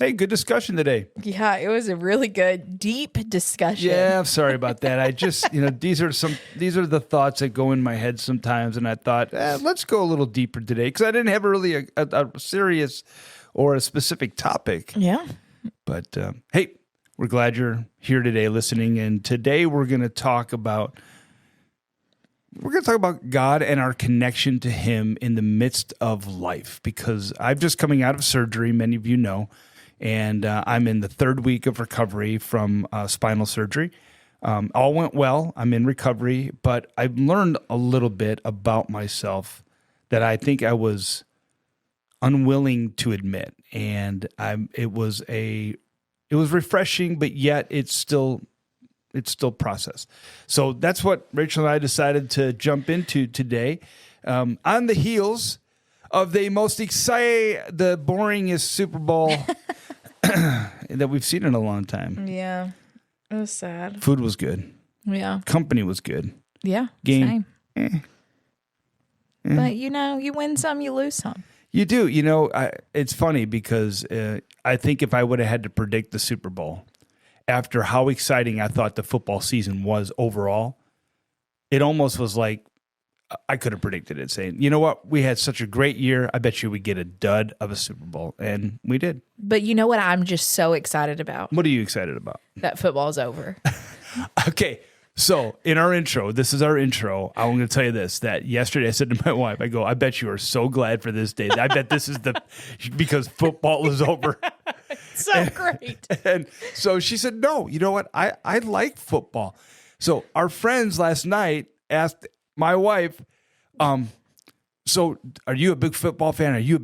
Hey, good discussion today. Yeah, it was a really good, deep discussion. Yeah, I'm sorry about that. I just, these are the thoughts that go in my head sometimes, and I thought, let's go a little deeper today because I didn't have really a serious or a specific topic. Yeah. But hey, we're glad you're here today listening, and today we're going to talk about God and our connection to Him in the midst of life. Because I'm just coming out of surgery, many of you know. And I'm in the third week of recovery from spinal surgery. All went well. I'm in recovery, but I've learned a little bit about myself that I think I was unwilling to admit. And it was refreshing, but yet it's still processed. So that's what Rachel and I decided to jump into today, on the heels of the boringest Super Bowl that we've seen in a long time. Yeah. It was sad. Food was good. Yeah. Company was good. Yeah. Game. Same. But, you win some, you lose some. You do. It's funny because I think if I would have had to predict the Super Bowl, after how exciting I thought the football season was overall, it almost was like I could have predicted it, saying, you know what? We had such a great year. I bet you we get a dud of a Super Bowl. And we did. But you know what I'm just so excited about? What are you excited about? That football's over. Okay. So in our intro, this is our intro. I'm going to tell you this, that yesterday I said to my wife, I bet you are so glad for this day. I bet this is because football is over. So great. And so she said, no, you know what? I like football. So our friends last night asked my wife, so are you a big football fan? Are you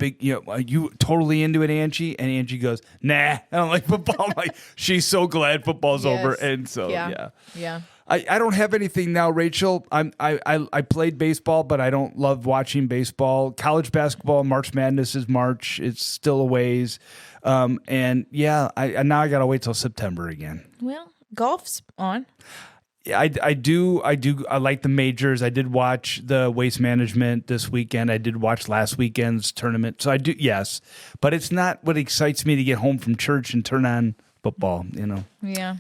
are you totally into it, Angie? And Angie goes, nah, I don't like football. I'm like, she's so glad football's over. And so, yeah. I don't have anything now, Rachel. I played baseball, but I don't love watching baseball. College basketball, March Madness is March. It's still a ways. And now I got to wait till September again. Well, golf's on. I do. I like the majors. I did watch the Waste Management this weekend. I did watch last weekend's tournament. So I do, yes. But it's not what excites me to get home from church and turn on football, Yeah.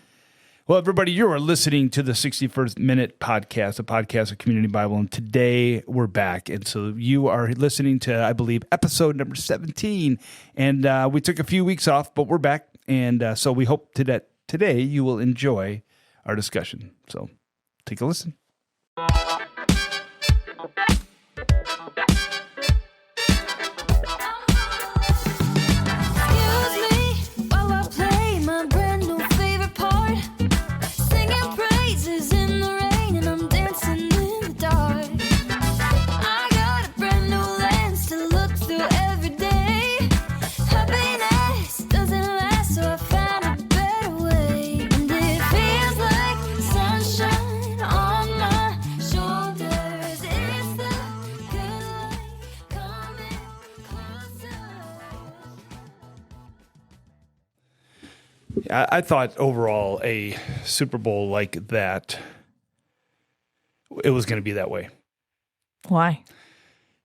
Well, everybody, you are listening to the 61st Minute Podcast, a podcast of Community Bible. And today we're back. And so you are listening to, I believe, episode number 17. And we took a few weeks off, but we're back. And so we hope that today you will enjoy our discussion. So take a listen. I thought overall a Super Bowl like that, it was going to be that way. Why?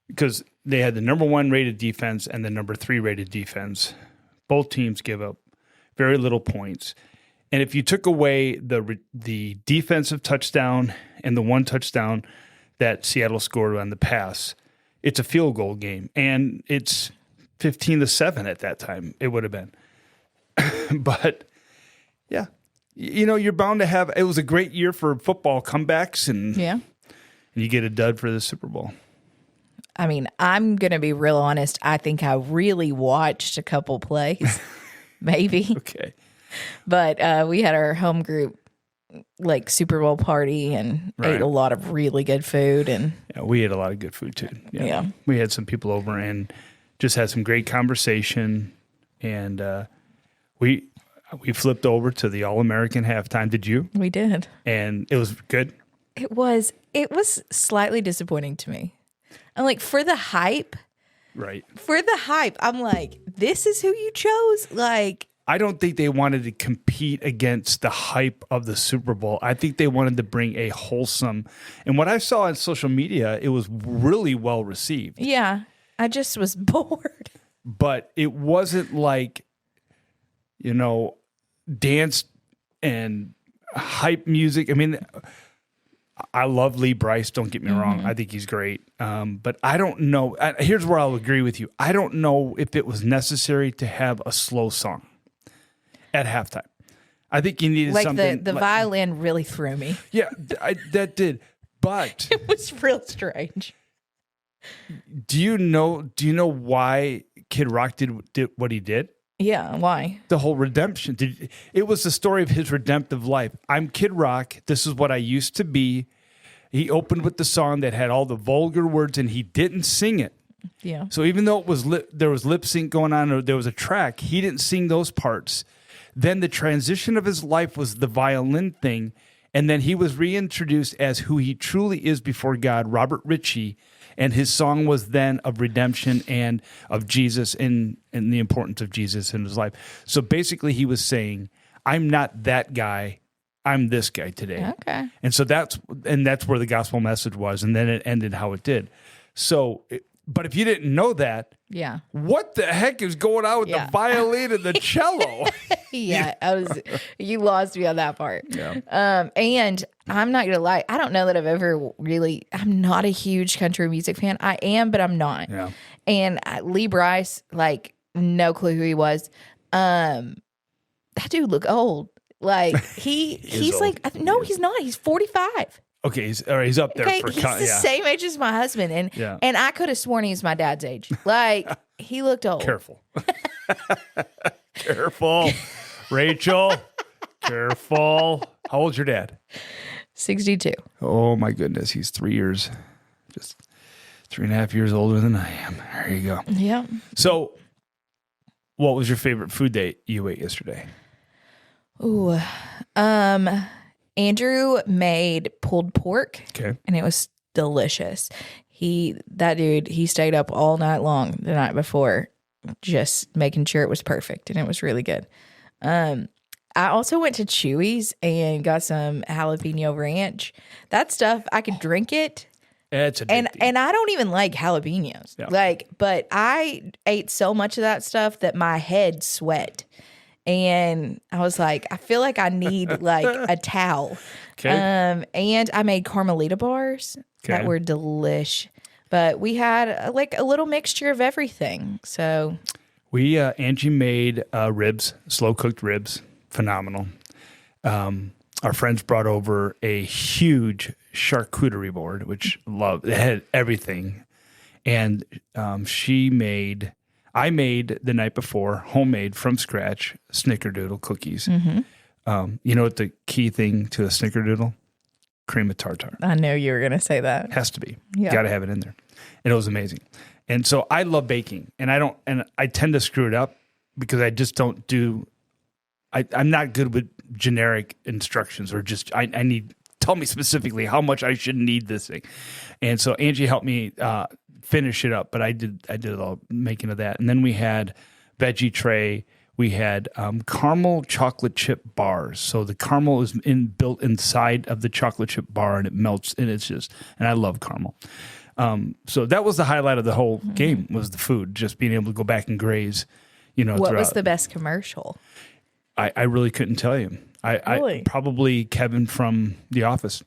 Because they had the number 1 rated defense and the number 3 rated defense. Both teams give up very little points. And if you took away the defensive touchdown and the 1 touchdown that Seattle scored on the pass, it's a field goal game. And it's 15-7 at that time, it would have been. But yeah, you're bound to have. It was a great year for football comebacks, and you get a dud for the Super Bowl. I mean, I'm gonna be real honest. I think I really watched a couple plays, maybe. Okay, but we had our home group like Super Bowl party and ate a lot of really good food, and we ate a lot of good food too. Yeah, we had some people over and just had some great conversation, and we flipped over to the All-American halftime. Did you? We did. And it was good? It was slightly disappointing to me. And like for the hype. Right. For the hype, I'm like, this is who you chose? Like, I don't think they wanted to compete against the hype of the Super Bowl. I think they wanted to bring a wholesome. And what I saw on social media, it was really well received. Yeah. I just was bored. But it wasn't like dance and hype music. I mean, I love Lee Brice. Don't get me wrong. I think he's great. But I don't know. Here's where I'll agree with you. I don't know if it was necessary to have a slow song at halftime. I think you needed something. The violin really threw me. Yeah, that did. But It was real strange. do you know why Kid Rock did what he did? Yeah, why? The whole redemption. It was the story of his redemptive life. I'm Kid Rock. This is what I used to be. He opened with the song that had all the vulgar words, and he didn't sing it. Yeah. So even though it was there was lip sync going on, or there was a track, he didn't sing those parts. Then the transition of his life was the violin thing, and then he was reintroduced as who he truly is before God, Robert Ritchie. And his song was then of redemption and of Jesus and the importance of Jesus in his life. So basically he was saying, I'm not that guy. I'm this guy today. Okay. And so that's where the gospel message was. And then it ended how it did. So, but if you didn't know that, Yeah. what the heck is going on with the violin and the cello? Yeah, you lost me on that part. Yeah. And I'm not gonna lie, I don't know that I've ever really. I'm not a huge country music fan. I am, but I'm not. Yeah. And Lee Brice, like, no clue who he was. That dude look old. Like he's old. like, no, he's not. He's 45. Okay, he's up there. Okay, for he's the same age as my husband, and I could have sworn he's my dad's age. Like he looked old. Careful. Careful. Rachel, careful. How old's your dad? 62. Oh, my goodness. He's 3 years, just 3.5 years older than I am. There you go. Yeah. So, what was your favorite food that you ate yesterday? Ooh. Andrew made pulled pork. Okay. And it was delicious. That dude, he stayed up all night long the night before, just making sure it was perfect, and it was really good. I also went to Chewy's and got some jalapeno ranch. That stuff, I could drink it. It's and I don't even like jalapenos. Yeah. But I ate so much of that stuff that my head sweat. And I was like, I feel like I need like a towel. Okay. And I made Carmelita bars that were delish. But we had like a little mixture of everything. So Angie made ribs, slow cooked ribs, phenomenal. Our friends brought over a huge charcuterie board, which it had everything. And I made the night before, homemade from scratch, snickerdoodle cookies. Mm-hmm. You know what the key thing to a snickerdoodle? Cream of tartar. I know you were going to say that. Has to be. Yeah. Got to have it in there. And it was amazing. And so I love baking, and I tend to screw it up because I just don't do, I'm not good with generic instructions, or just, tell me specifically how much I should need this thing. And so Angie helped me finish it up, but I did all making of that. And then we had veggie tray. We had caramel chocolate chip bars. So the caramel is built inside of the chocolate chip bar, and it melts, and and I love caramel. So that was the highlight of the whole game, was the food, just being able to go back and graze, What was the best commercial? I really couldn't tell you. Really? I probably Kevin from The Office.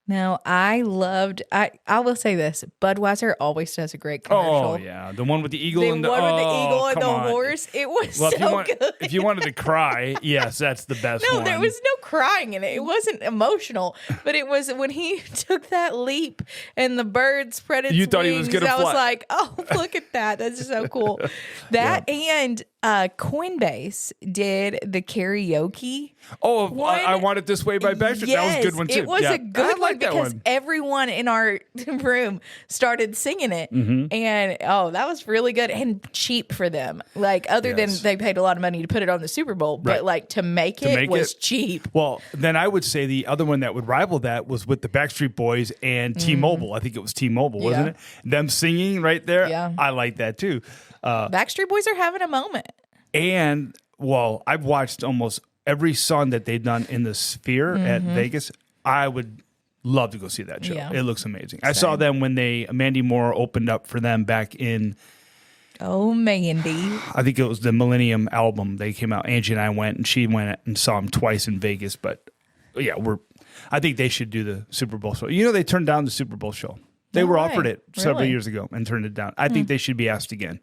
Now, I will say this, Budweiser always does a great commercial. Oh, yeah. The one with the eagle The one with the eagle and the horse. It was good. If you wanted to cry, yes, that's the best one. No, there was no crying in it. It wasn't emotional, but it was when he took that leap and the bird spread its wings. You thought he was going to fly. I was like, oh, look at that. That's so cool. That and Coinbase did the karaoke. Oh, I Want It This Way by Backstreet. Yes, that was a good one, too. It was a good one because one. everyone in our room started singing it. Mm-hmm. And, that was really good and cheap for them. Like, other than they paid a lot of money to put it on the Super Bowl, but, like, to make it was cheap. Well, then I would say the other one that would rival that was with the Backstreet Boys and T-Mobile. I think it was T-Mobile, wasn't it? Them singing right there. Yeah. I like that, too. Backstreet Boys are having a moment. And, I've watched almost every song that they've done in the Sphere at Vegas. I would love to go see that show. Yeah. It looks amazing. I saw them when Mandy Moore opened up for them back in Oh, Mandy. I think it was the Millennium album. They came out. Angie and I went, and she went and saw him twice in Vegas. But yeah, I think they should do the Super Bowl show. You know, they turned down the Super Bowl show. They No were way. offered it several Really? years ago and turned it down. I think they should be asked again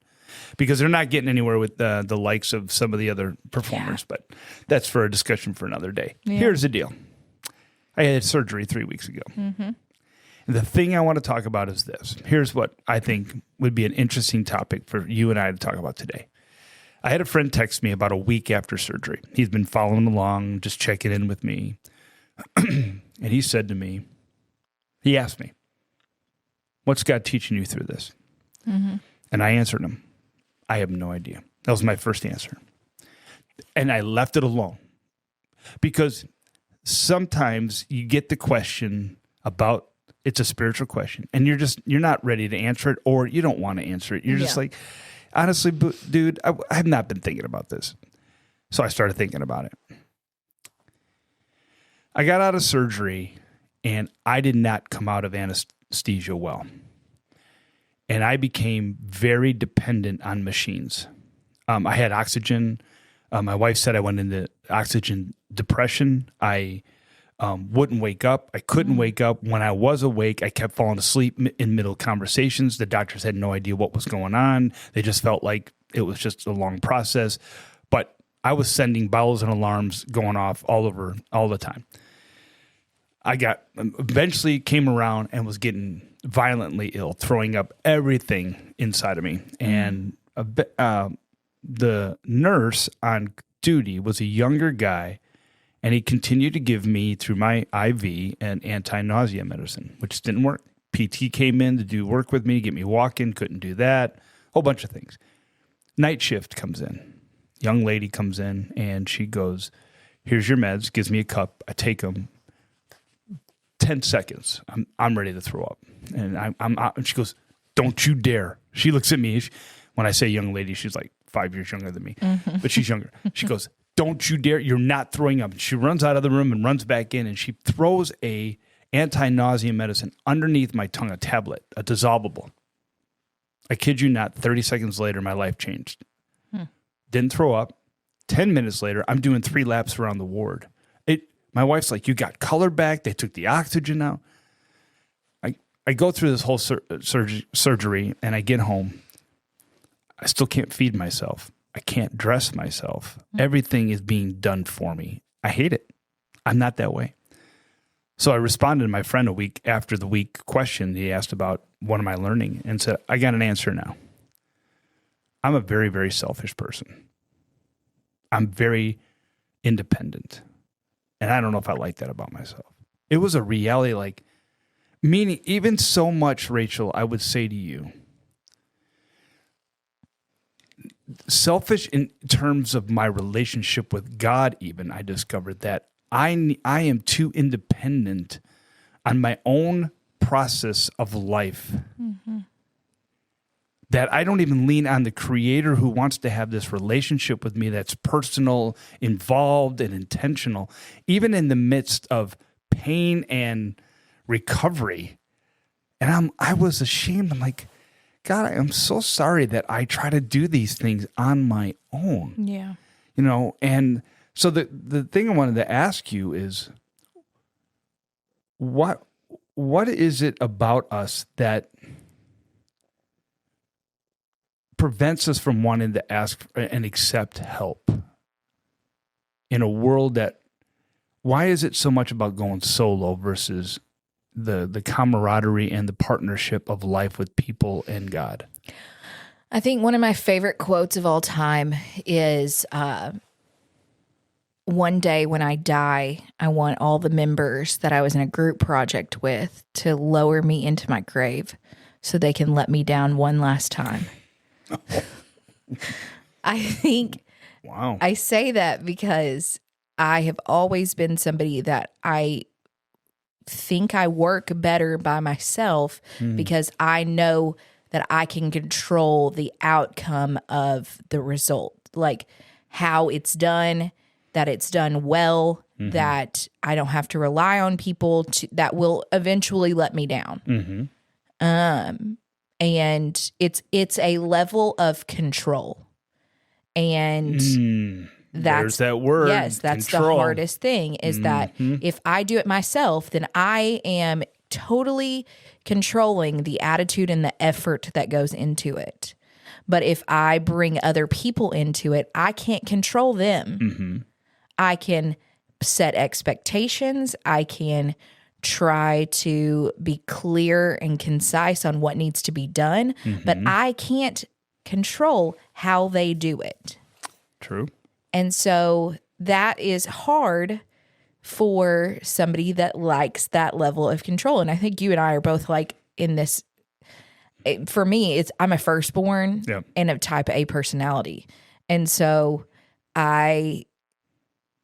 because they're not getting anywhere with the likes of some of the other performers. But that's for a discussion for another day. Yeah. Here's the deal. I had surgery 3 weeks ago. And the thing I want to talk about is this. Here's what I think would be an interesting topic for you and I to talk about today. I had a friend text me about a week after surgery. He's been following along, just checking in with me. And he said to me, he asked me, what's God teaching you through this? And I answered him, I have no idea. That was my first answer. And I left it alone because sometimes you get the question about, it's a spiritual question and you're not ready to answer it, or you don't want to answer it. You're just like, honestly, dude, I have not been thinking about this. So I started thinking about it. I got out of surgery and I did not come out of anesthesia well. And I became very dependent on machines. I had oxygen. My wife said I went into oxygen depression. I wouldn't wake up. I couldn't wake up. When I was awake, I kept falling asleep in middle conversations. The doctors had no idea what was going on. They just felt like it was just a long process. But I was sending bells and alarms going off all over all the time. I eventually came around and was getting violently ill, throwing up everything inside of me. And the nurse on duty was a younger guy, and he continued to give me, through my IV, an anti-nausea medicine, which didn't work. PT came in to do work with me, get me walking, couldn't do that, whole bunch of things. Night shift comes in. Young lady comes in, and she goes, here's your meds, gives me a cup. I take them. 10 seconds, I'm ready to throw up. And and she goes, don't you dare. She looks at me. When I say young lady, she's like 5 years younger than me, but she's younger. She goes, don't you dare. You're not throwing up. And she runs out of the room and runs back in, and she throws a anti-nausea medicine underneath my tongue, a tablet, a dissolvable. I kid you not, 30 seconds later, my life changed. Didn't throw up. 10 minutes later, I'm doing 3 laps around the ward. My wife's like, you got color back. They took the oxygen out. I go through this whole surgery, and I get home. I still can't feed myself. I can't dress myself. Everything is being done for me. I hate it. I'm not that way. So I responded to my friend a week after the week question he asked about what am I learning, and said, I got an answer now. I'm a very, very selfish person. I'm very independent. And I don't know if I like that about myself. It was a reality, like, meaning even so much, Rachel, I would say to you, selfish in terms of my relationship with God, even, I discovered that I am too independent on my own process of life. That I don't even lean on the Creator who wants to have this relationship with me that's personal, involved, and intentional, even in the midst of pain and recovery. And I was ashamed. I'm like, God, I am so sorry that I try to do these things on my own. Yeah. You know, and so the thing I wanted to ask you is, what is it about us that prevents us from wanting to ask and accept help in a world that, why is it so much about going solo versus the camaraderie and the partnership of life with people and God? I think one of my favorite quotes of all time is, one day when I die, I want all the members that I was in a group project with to lower me into my grave so they can let me down one last time. I think Wow. I say that because I have always been somebody that I think I work better by myself because I know that I can control the outcome of the result, like how it's done, that it's done well, that I don't have to rely on people that will eventually let me down. And it's a level of control. And There's that word. Yes, that's control. the hardest thing is that if I do it myself, then I am totally controlling the attitude and the effort that goes into it. But if I bring other people into it, I can't control them. I can set expectations. I can try to be clear and concise on what needs to be done, but I can't control how they do it. True. And so that is hard for somebody that likes that level of control. And I think you and I are both like in this. For me, I'm a firstborn and a type A personality. And so I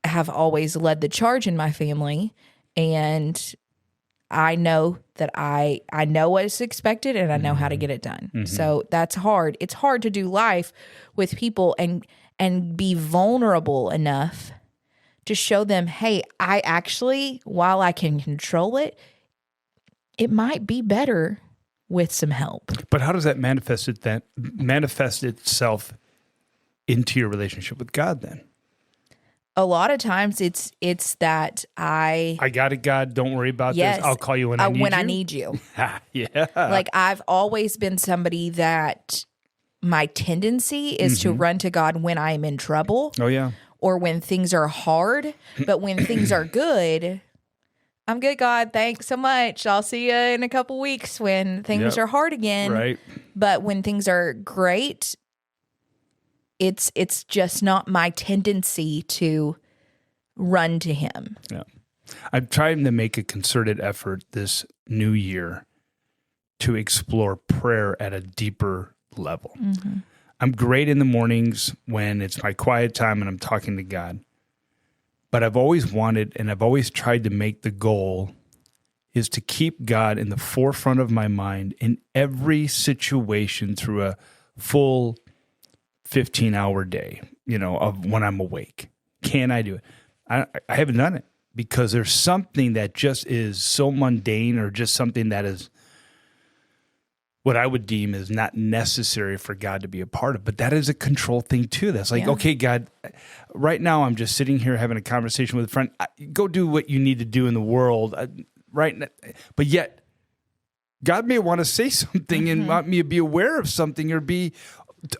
have always led the charge in my family, and I know that I know what is expected and I know how to get it done. So that's hard. It's hard to do life with people and be vulnerable enough to show them, hey, I actually, while I can control it, it might be better with some help. But how does that manifest itself into your relationship with God then? A lot of times it's that I got it, God. Don't worry about yes, this. I'll call you when I need you. Yeah. Like I've always been somebody that my tendency is to run to God when I am in trouble. Oh, yeah. Or when things are hard. But when things are good, I'm good, God. Thanks so much. I'll see you in a couple weeks when things are hard again. Right. But when things are great, it's just not my tendency to run to him. Yeah. I'm trying to make a concerted effort this new year to explore prayer at a deeper level. I'm great in the mornings when it's my quiet time and I'm talking to God. But I've always wanted and I've always tried to make the goal is to keep God in the forefront of my mind in every situation through a full 15-hour day, of when I'm awake. Can I do it? I haven't done it because there's something that just is so mundane or just something that is what I would deem is not necessary for God to be a part of. But that is a control thing too. That's like, okay, God, right now I'm just sitting here having a conversation with a friend. Go do what you need to do in the world. Right. But yet God may want to say something and want me to be aware of something or be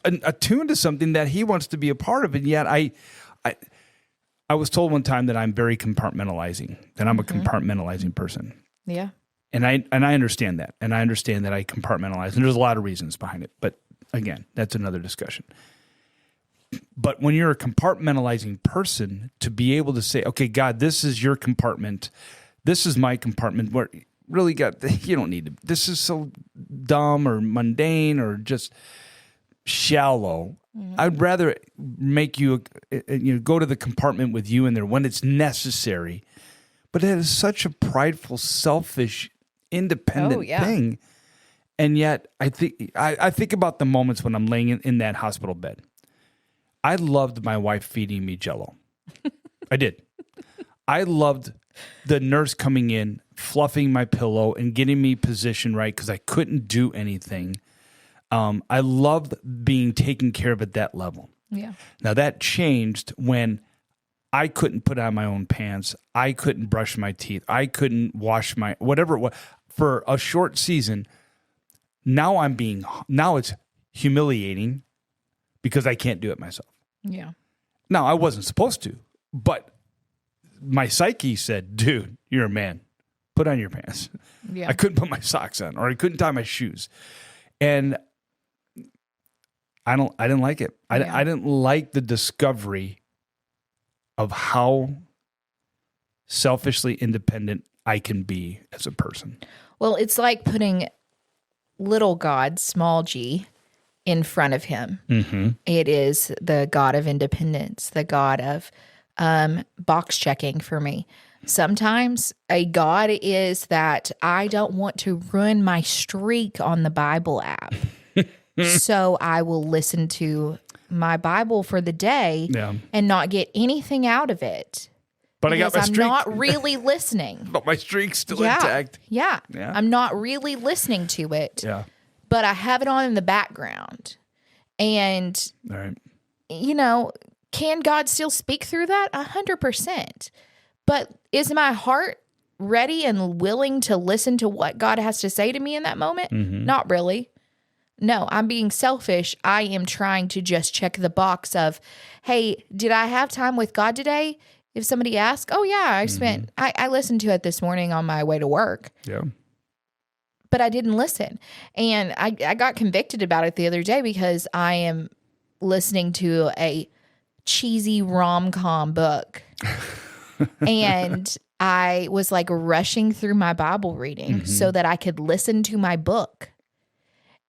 attuned to something that he wants to be a part of. And yet I was told one time that I'm very compartmentalizing, that I'm a compartmentalizing person. Yeah. And I understand that. And I understand that I compartmentalize. And there's a lot of reasons behind it. But again, that's another discussion. But when you're a compartmentalizing person, to be able to say, okay, God, this is your compartment. This is my compartment. Where really, God, you don't need to. This is so dumb or mundane or just shallow. I'd rather make you go to the compartment with you in there when it's necessary. But it is such a prideful, selfish, independent thing. And yet I think about the moments when I'm laying in that hospital bed. I loved my wife feeding me Jell-O. I did. I loved the nurse coming in, fluffing my pillow and getting me positioned right because I couldn't do anything. I loved being taken care of at that level. Yeah. Now that changed when I couldn't put on my own pants. I couldn't brush my teeth. I couldn't wash my whatever it was for a short season. Now it's humiliating because I can't do it myself. Yeah. Now I wasn't supposed to, but my psyche said, "Dude, you're a man. Put on your pants." Yeah. I couldn't put my socks on, or I couldn't tie my shoes, and I didn't like it. I didn't like the discovery of how selfishly independent I can be as a person. Well, it's like putting little God, small g, in front of him. It is the God of independence, the God of box checking for me. Sometimes a God is that I don't want to ruin my streak on the Bible app. So I will listen to my Bible for the day and not get anything out of it. But I got my streak. I'm not really listening. But my streak's still intact. Yeah. I'm not really listening to it. Yeah. but I have it on in the background. And, All right. you know, can God still speak through that? 100%. But is my heart ready and willing to listen to what God has to say to me in that moment? Not really. No, I'm being selfish. I am trying to just check the box of, hey, did I have time with God today? If somebody asks, oh yeah, I listened to it this morning on my way to work. Yeah. But I didn't listen. And I got convicted about it the other day because I am listening to a cheesy rom-com book. And I was like rushing through my Bible reading so that I could listen to my book.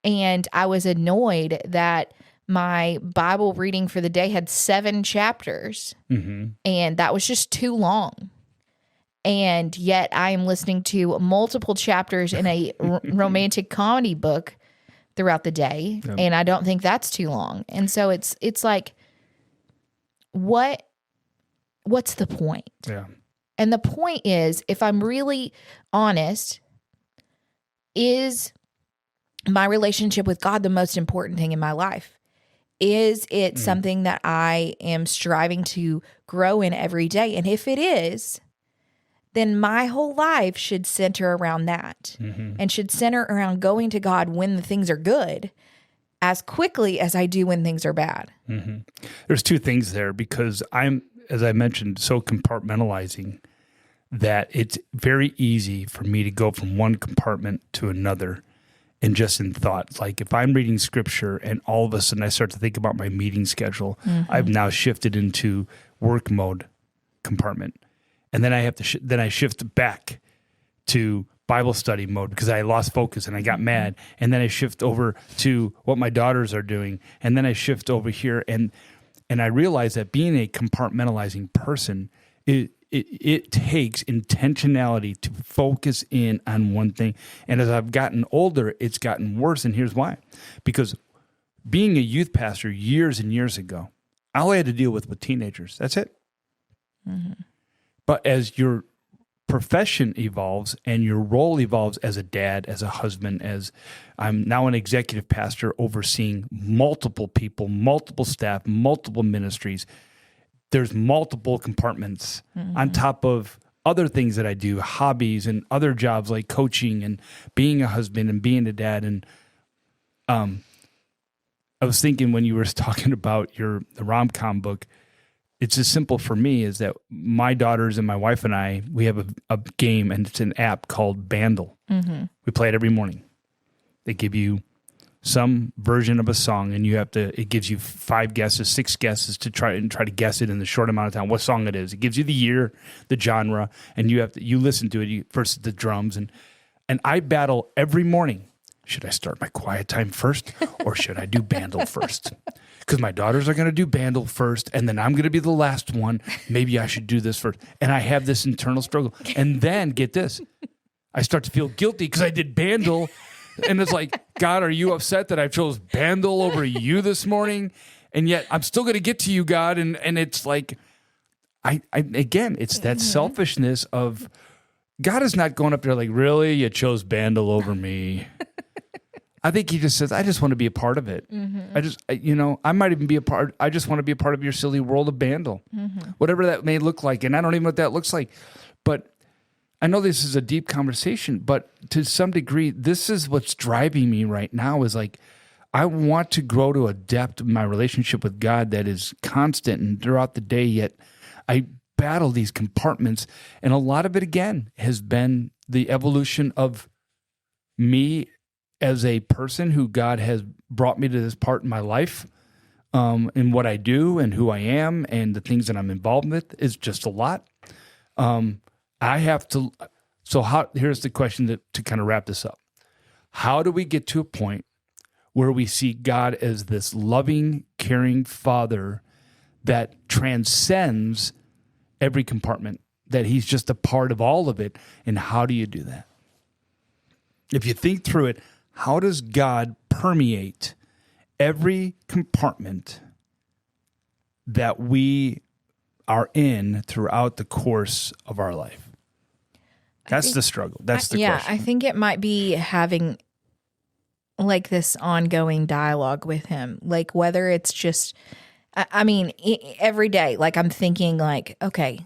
And I was annoyed that my Bible reading for the day had 7 chapters. And that was just too long. And yet I am listening to multiple chapters in a romantic comedy book throughout the day. Yep. And I don't think that's too long. And so it's like, what's the point? Yeah. And the point is, if I'm really honest, is my relationship with God the most important thing in my life? Is it something that I am striving to grow in every day? And if it is, then my whole life should center around that and should center around going to God when the things are good as quickly as I do when things are bad. There's 2 things there because I'm, as I mentioned, so compartmentalizing that it's very easy for me to go from one compartment to another and just in thought. Like if I'm reading scripture and all of a sudden I start to think about my meeting schedule, I've now shifted into work mode compartment. And then I have to then I shift back to Bible study mode because I lost focus and I got mad. And then I shift over to what my daughters are doing. And then I shift over here. And I realize that being a compartmentalizing person, it takes intentionality to focus in on one thing. And as I've gotten older, it's gotten worse. And here's why. Because being a youth pastor years and years ago, all I had to deal with teenagers. That's it. But as your profession evolves and your role evolves as a dad, as a husband, as I'm now an executive pastor overseeing multiple people, multiple staff, multiple ministries, there's multiple compartments on top of other things that I do, hobbies and other jobs like coaching and being a husband and being a dad. And I was thinking when you were talking about the rom-com book, it's as simple for me is that my daughters and my wife and I, we have a game and it's an app called Bandle. We play it every morning. They give you some version of a song and it gives you 5 guesses, 6 guesses to try to guess it in the short amount of time, what song it is. It gives you the year, the genre, and you listen to it first the drums. And I battle every morning. Should I start my quiet time first or should I do Bandle first? Because my daughters are going to do Bandle first, and then I'm going to be the last one. Maybe I should do this first. And I have this internal struggle. And then, get this, I start to feel guilty because I did Bandle. And it's like, God, are you upset that I chose Bandle over you this morning? And yet I'm still going to get to you, God. And it's like, again, it's that selfishness of God is not going up there like, really? You chose Bandle over me. I think he just says, I just want to be a part of it. I might even be a part. I just want to be a part of your silly world of Bandle, whatever that may look like. And I don't even know what that looks like. But I know this is a deep conversation, but to some degree, this is what's driving me right now is like, I want to grow to a depth of my relationship with God that is constant and throughout the day, yet I battle these compartments. And a lot of it, again, has been the evolution of me as a person who God has brought me to this part in my life, and what I do and who I am and the things that I'm involved with is just a lot. I have to, here's the question to kind of wrap this up. How do we get to a point where we see God as this loving, caring Father that transcends every compartment, that he's just a part of all of it? And how do you do that? If you think through it, how does God permeate every compartment that we are in throughout the course of our life? That's the struggle. That's the question. I think it might be having like this ongoing dialogue with him. Like whether it's just, I mean, every day, like I'm thinking like, okay,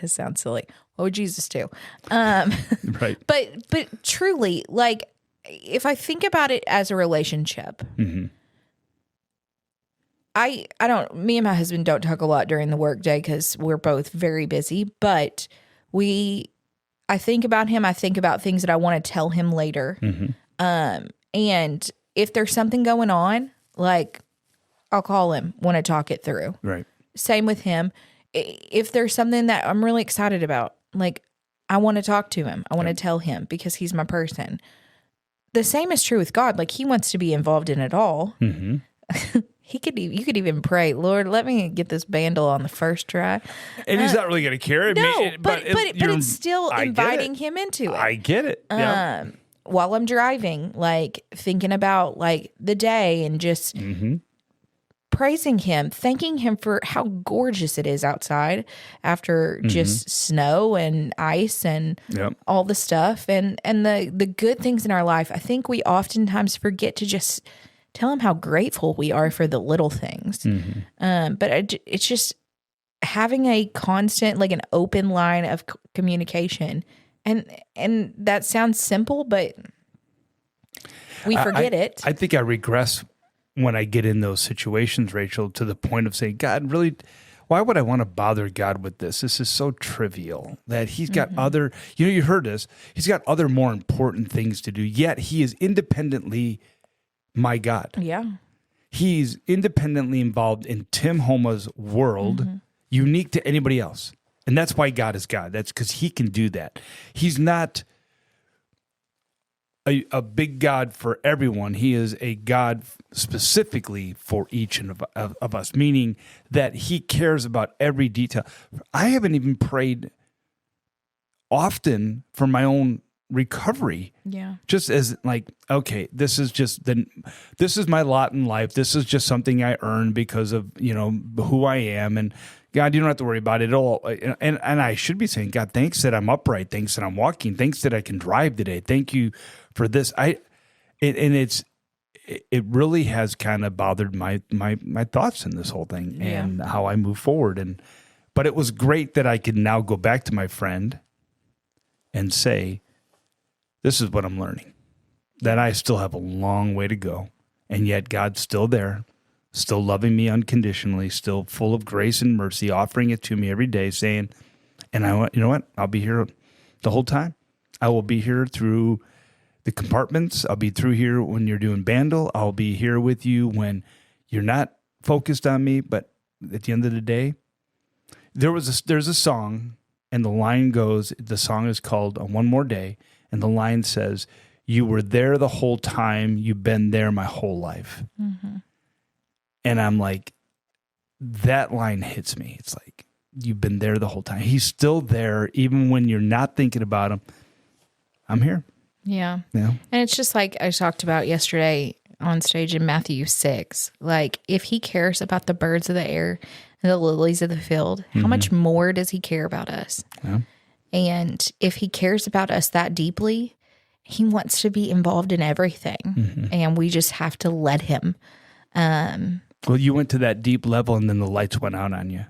this sounds silly. What would Jesus do? Right. But truly, like if I think about it as a relationship, I don't, me and my husband don't talk a lot during the workday because we're both very busy, but I think about him. I think about things that I want to tell him later. And if there's something going on, like I'll call him, want to talk it through. Right. Same with him. If there's something that I'm really excited about, like I want to talk to him. I want to tell him because he's my person. The same is true with God. Like he wants to be involved in it all. You could even pray, Lord, let me get this bandle on the first try. And he's not really going to care. No, but it's still inviting him into it. I get it. Yeah. While I'm driving, like thinking about like the day and just praising him, thanking him for how gorgeous it is outside after just snow and ice and all the stuff and the good things in our life. I think we oftentimes forget to just tell him how grateful we are for the little things. But it's just having a constant, like an open line of communication. And that sounds simple, but we forget it. I think I regress when I get in those situations, Rachel, to the point of saying, God, really, why would I want to bother God with this? This is so trivial that he's got other, you heard this, he's got other more important things to do, yet he is independently my God. Yeah. He's independently involved in Tim Homa's world, unique to anybody else. And that's why God is God. That's because he can do that. He's not a big God for everyone. He is a God specifically for each of us, meaning that he cares about every detail. I haven't even prayed often for my own recovery. Yeah. Just as like, okay, this is my lot in life. This is just something I earned because of, who I am. And God, you don't have to worry about it at all. And I should be saying, God, thanks that I'm upright. Thanks that I'm walking. Thanks that I can drive today. Thank you for this. It really has kind of bothered my thoughts in this whole thing and how I move forward. But it was great that I could now go back to my friend and say, this is what I'm learning, that I still have a long way to go. And yet God's still there, still loving me unconditionally, still full of grace and mercy, offering it to me every day, saying, and you know what? I'll be here the whole time. I will be here through the compartments. I'll be through here when you're doing Bandle. I'll be here with you when you're not focused on me. But at the end of the day, there's a song, and the line goes, the song is called One More Day. And the line says, you were there the whole time. You've been there my whole life. And I'm like, that line hits me. It's like, you've been there the whole time. He's still there, even when you're not thinking about him. I'm here. Yeah. And it's just like I talked about yesterday on stage in Matthew 6. Like, if he cares about the birds of the air and the lilies of the field, how much more does he care about us? Yeah. And if he cares about us that deeply, he wants to be involved in everything. And we just have to let him. Well, you went to that deep level and then the lights went out on you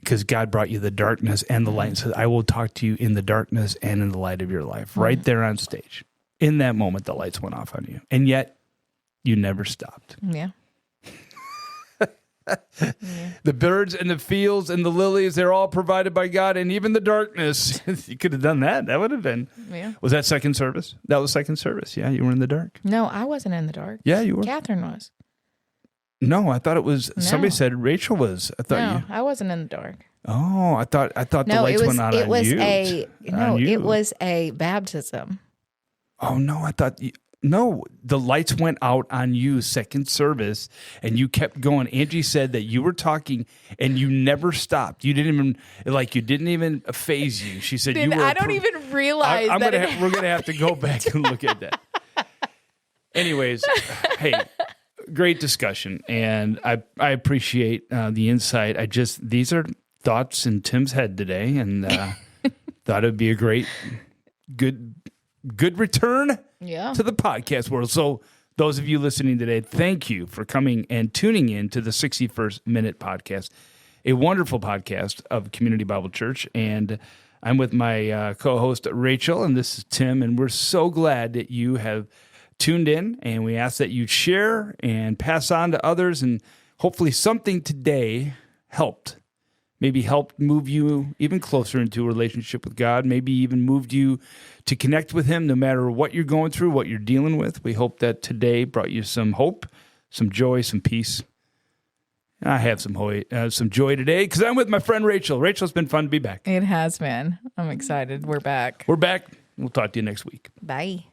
because God brought you the darkness and the light and said, I will talk to you in the darkness and in the light of your life, right there on stage. In that moment, the lights went off on you. And yet, you never stopped. Yeah. The birds and the fields and the lilies, they're all provided by God, and even the darkness. You could have done that. That would have been. Yeah. Was that second service? That was second service. Yeah, you were in the dark. No, I wasn't in the dark. Yeah, you were. Catherine was. No, I thought it was. No. Somebody said Rachel was. I thought I wasn't in the dark. Oh, I thought the lights went on you. It was a baptism. Oh no, I thought. No, the lights went out on you second service, and you kept going. Angie said that you were talking, and you never stopped. You didn't even phase you. She said you were. I don't even realize we're gonna have to go back and look at that. Anyways, hey, great discussion, and I appreciate the insight. These are thoughts in Tim's head today, and thought it'd be a good return to the podcast world. So those of you listening today, thank you for coming and tuning in to the 61st Minute Podcast, a wonderful podcast of Community Bible Church. And I'm with my co-host, Rachel, and this is Tim. And we're so glad that you have tuned in, and we ask that you share and pass on to others. And hopefully something today helped. Maybe helped move you even closer into a relationship with God. Maybe even moved you to connect with Him no matter what you're going through, what you're dealing with. We hope that today brought you some hope, some joy, some peace. And I have some joy today because I'm with my friend Rachel. Rachel, it's been fun to be back. It has been. I'm excited. We're back. We're back. We'll talk to you next week. Bye.